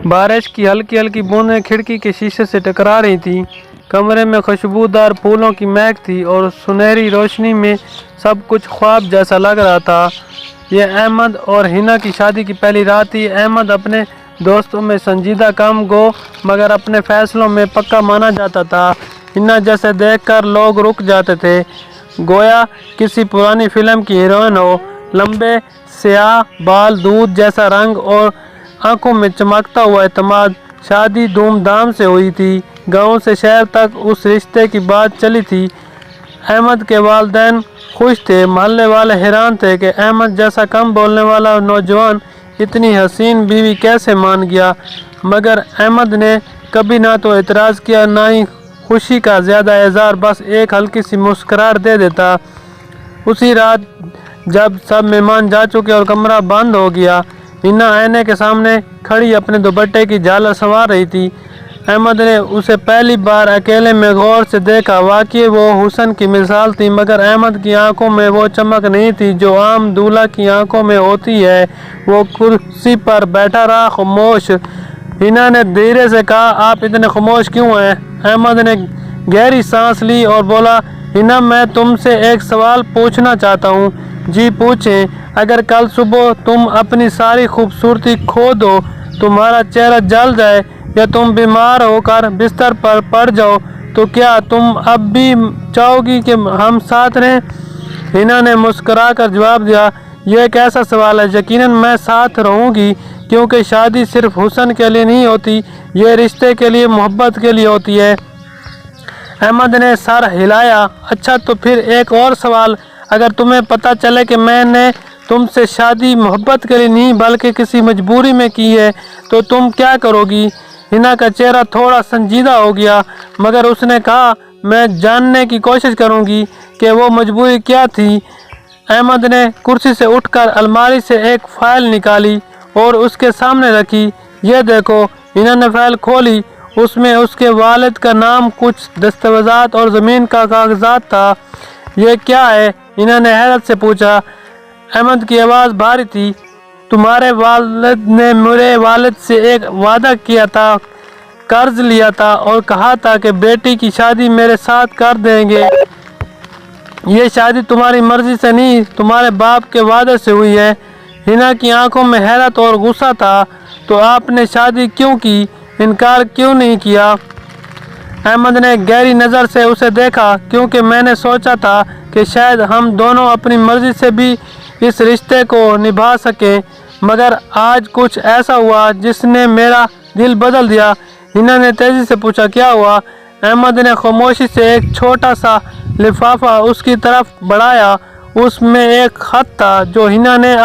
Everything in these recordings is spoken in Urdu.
بارش کی ہلکی ہلکی بوندیں کھڑکی کے شیشے سے ٹکرا رہی تھیں۔ کمرے میں خوشبودار پھولوں کی مہک تھی اور سنہری روشنی میں سب کچھ خواب جیسا لگ رہا تھا۔ یہ احمد اور حنا کی شادی کی پہلی رات تھی۔ احمد اپنے دوستوں میں سنجیدہ کم گو مگر اپنے فیصلوں میں پکا مانا جاتا تھا۔ حنا جیسے دیکھ کر لوگ رک جاتے تھے، گویا کسی پرانی فلم کی ہیروئن ہو۔ لمبے سیاہ بال، دودھ جیسا رنگ اور آنکھوں میں چمکتا ہوا اعتماد۔ شادی دھوم دھام سے ہوئی تھی، گاؤں سے شہر تک اس رشتے کی بات چلی تھی۔ احمد کے والدین خوش تھے، محلے والے حیران تھے کہ احمد جیسا کم بولنے والا نوجوان اتنی حسین بیوی کیسے مان گیا، مگر احمد نے کبھی نہ تو اعتراض کیا نہ ہی خوشی کا زیادہ اظہار، بس ایک ہلکی سی مسکراہٹ دے دیتا۔ اسی رات جب سب مہمان جا چکے اور کمرہ بند ہو گیا، حنا آئینے کے سامنے کھڑی اپنے دوپٹے کی جھالر سنوار رہی تھی۔ احمد نے اسے پہلی بار اکیلے میں غور سے دیکھا۔ واقعی وہ حسن کی مثال تھی، مگر احمد کی آنکھوں میں وہ چمک نہیں تھی جو عام دولہا کی آنکھوں میں ہوتی ہے۔ وہ کرسی پر بیٹھا رہا، خاموش۔ حنا نے دھیرے سے کہا، آپ اتنے خاموش کیوں ہیں؟ احمد نے گہری سانس لی اور بولا، حنا میں تم سے ایک سوال پوچھنا چاہتا ہوں۔ جی پوچھیں۔ اگر کل صبح تم اپنی ساری خوبصورتی کھو دو، تمہارا چہرہ جل جائے یا تم بیمار ہو کر بستر پر پڑ جاؤ تو کیا تم اب بھی چاہو گی کہ ہم ساتھ رہیں؟ حنا نے مسکرا کر جواب دیا، یہ ایک ایسا سوال ہے، یقیناً میں ساتھ رہوں گی، کیونکہ شادی صرف حسن کے لیے نہیں ہوتی، یہ رشتے کے لیے، محبت کے لیے ہوتی ہے۔ احمد نے سر ہلایا، اچھا تو پھر ایک اور سوال، اگر تمہیں پتہ چلے کہ میں نے تم سے شادی محبت کے لیے نہیں بلکہ کسی مجبوری میں کی ہے تو تم کیا کرو گی؟ حنا کا چہرہ تھوڑا سنجیدہ ہو گیا، مگر اس نے کہا، میں جاننے کی کوشش کروں گی کہ وہ مجبوری کیا تھی۔ احمد نے کرسی سے اٹھ کر الماری سے ایک فائل نکالی اور اس کے سامنے رکھی۔ یہ دیکھو۔ حنا نے فائل کھولی، اس میں اس کے والد کا نام، کچھ دستاویزات اور زمین کا کاغذات تھا۔ یہ کیا ہے؟ حنا نے حیرت سے پوچھا۔ احمد کی آواز بھاری تھی، تمہارے والد نے میرے والد سے ایک وعدہ کیا تھا، قرض لیا تھا اور کہا تھا کہ بیٹی کی شادی میرے ساتھ کر دیں گے۔ یہ شادی تمہاری مرضی سے نہیں، تمہارے باپ کے وعدے سے ہوئی ہے۔ حنا کی آنکھوں میں حیرت اور غصہ تھا۔ تو آپ نے شادی کیوں کی؟ انکار کیوں نہیں کیا؟ احمد نے گہری نظر سے اسے دیکھا، کیونکہ میں نے سوچا تھا کہ شاید ہم دونوں اپنی مرضی سے بھی اس رشتے کو نبھا سکیں، مگر آج کچھ ایسا ہوا جس نے میرا دل بدل دیا۔ حنا نے تیزی سے پوچھا، کیا ہوا؟ احمد نے خاموشی سے ایک چھوٹا سا لفافہ اس کی طرف بڑھایا۔ اس میں ایک خط تھا جو حنا نے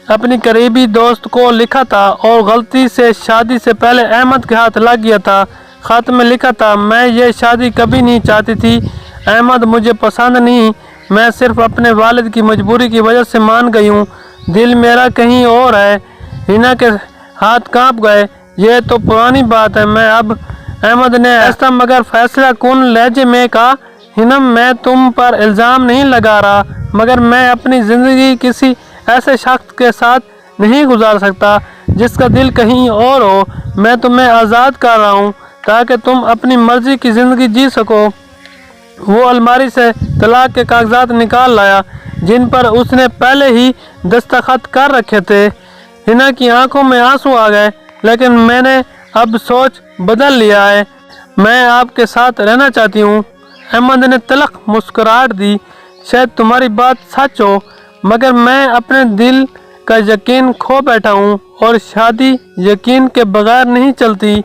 اپنی قریبی دوست کو لکھا تھا اور غلطی سے شادی سے پہلے احمد کے ہاتھ لگ گیا تھا۔ خط میں لکھا تھا، میں یہ شادی کبھی نہیں چاہتی تھی احمد، مجھے پسند نہیں، میں صرف اپنے والد کی مجبوری کی وجہ سے مان گئی ہوں، دل میرا کہیں اور ہے۔ حنا کے ہاتھ کانپ گئے۔ یہ تو پرانی بات ہے، میں اب۔ احمد نے ایسا مگر فیصلہ کن لہجے میں کہا، حنا میں تم پر الزام نہیں لگا رہا، مگر میں اپنی زندگی کسی ایسے شخص کے ساتھ نہیں گزار سکتا جس کا دل کہیں اور ہو۔ میں تمہیں آزاد کر رہا ہوں تاکہ تم اپنی مرضی کی زندگی جی سکو۔ وہ الماری سے طلاق کے کاغذات نکال لایا جن پر اس نے پہلے ہی دستخط کر رکھے تھے۔ حنا کی آنکھوں میں آنسو آ گئے، لیکن میں نے اب سوچ بدل لیا ہے، میں آپ کے ساتھ رہنا چاہتی ہوں۔ احمد نے تلخ مسکراہٹ دی، شاید تمہاری بات سچ ہو، مگر میں اپنے دل کا یقین کھو بیٹھا ہوں اور شادی یقین کے بغیر نہیں چلتی۔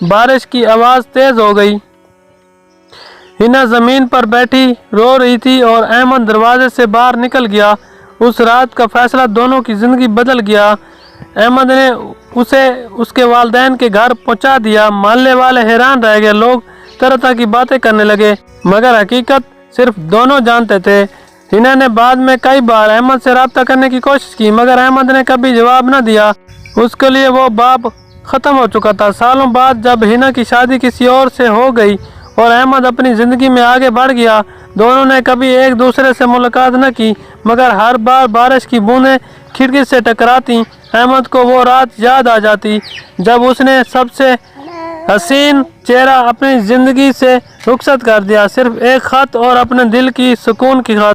بارش کی آواز تیز ہو گئی۔ حنا زمین پر بیٹھی رو رہی تھی اور احمد دروازے سے باہر نکل گیا۔ اس رات کا فیصلہ دونوں کی زندگی بدل گیا۔ احمد نے اسے اس کے والدین کے گھر پہنچا دیا۔ محلے والے حیران رہ گئے، لوگ طرح طرح کی باتیں کرنے لگے، مگر حقیقت صرف دونوں جانتے تھے۔ حنا نے بعد میں کئی بار احمد سے رابطہ کرنے کی کوشش کی، مگر احمد نے کبھی جواب نہ دیا۔ اس کے لیے وہ باب ختم ہو چکا تھا۔ سالوں بعد جب حنا کی شادی کسی اور سے ہو گئی اور احمد اپنی زندگی میں آگے بڑھ گیا، دونوں نے کبھی ایک دوسرے سے ملاقات نہ کی، مگر ہر بار بارش کی بوندیں کھڑکی سے ٹکراتی احمد کو وہ رات یاد آ جاتی جب اس نے سب سے حسین چہرہ اپنی زندگی سے رخصت کر دیا، صرف ایک خط اور اپنے دل کی سکون کی خاطر۔